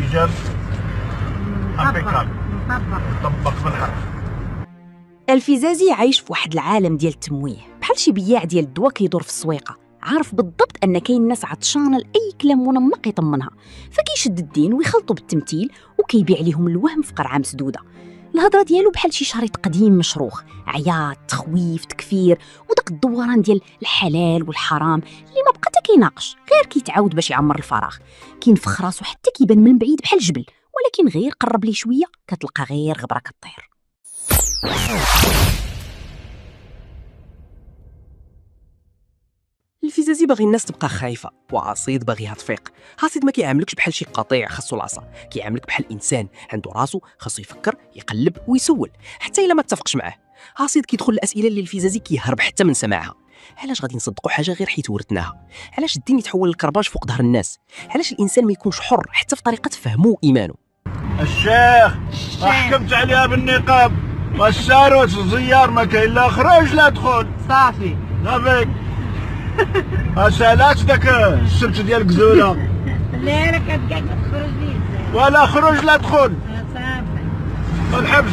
ايجاب امبيكال طبق بالحرف. الفزازي عايش في واحد العالم ديال التمويه، بحال شي بياع ديال الدواء كيدور في السويقه، عارف بالضبط ان كاين ناس عطشانه لاي كلام منمق يطمنها، فكيشد الدين ويخلطو بالتمثيل وكيبيع ليهم الوهم في قرعه مسدوده. الهضره ديالو بحال شي شريط قديم مشروخ، عياط، تخويف، تكفير، وداك الدوران ديال الحلال والحرام اللي ما بقى حتى كيناقش، غير كيتعاود باش يعمر الفراغ. كينفخ راسو حتى كيبان من بعيد بحال جبل، ولكن غير قرب ليه شويه كتلقى غير غبره كطير. الفزازي باغي الناس تبقى خايفه، وعصيد باغيها تفيق. عصيد ما كيعاملكش بحال شي قطيع خاصو العصا، كيعاملك بحال انسان عنده راسو، خاصو يفكر، يقلب ويسول حتى الا ما اتفقش معاه. عصيد كيدخل الاسئله اللي الفزازي كيهرب حتى من سماعها. علاش غادي نصدقوا حاجه غير حيت ورثناها؟ علاش الدين يتحول للكرباج فوق ظهر الناس؟ علاش الانسان ما يكونش حر حتى في طريقه فهمه وايمانه؟ الشيخ حكمت عليها بالنقاب والساروت الزيار، ما كاين لا خروج لا دخول. صافي صافي سالات داك السبت ديال الكزوله. لا كتقعد تخرج لي ولا خروج لا دخول. صافي والحبس.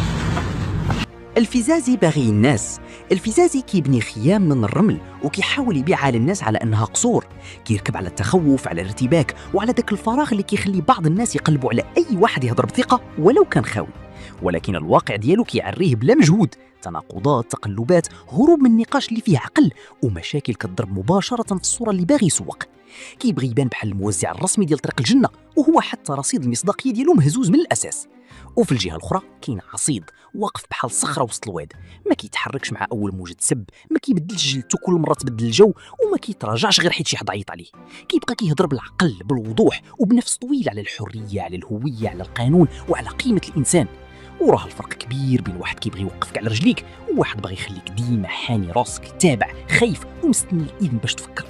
الفزازي باغي الناس. الفزازي كيبني خيام من الرمل وكيحاول يبيع على الناس على انها قصور، كيركب على التخوف، على الارتباك، وعلى داك الفراغ اللي كيخلي بعض الناس يقلبوا على اي واحد يهضر بثقه ولو كان خاوي. ولكن الواقع ديالو كيعريه بلا مجهود، تناقضات، تقلبات، هروب من النقاش اللي فيه عقل، ومشاكل كتضرب مباشره في الصوره اللي باغي يسوق. كيبغي يبان بحال الموزع الرسمي ديال طريق الجنه، وهو حتى رصيد المصداقيه ديالو مهزوز من الاساس. وفي الجهه الاخرى كاين عصيد واقف بحال صخره وسط الواد، ما كيتحركش مع اول موجه سب، ما كيبدلش جلدته كل مره تبدل الجو، وما كيتراجعش غير حيت شي حد عيط عليه. كيبقى كيهضر بالعقل، بالوضوح، وبنفس طويل على الحريه، على الهويه، على القانون، وعلى قيمه الانسان. وراه الفرق كبير بين واحد كيبغي يوقفك على رجليك وواحد باغي يخليك ديما حاني راسك، تابع، خايف ومستني الاذن باش تفكر.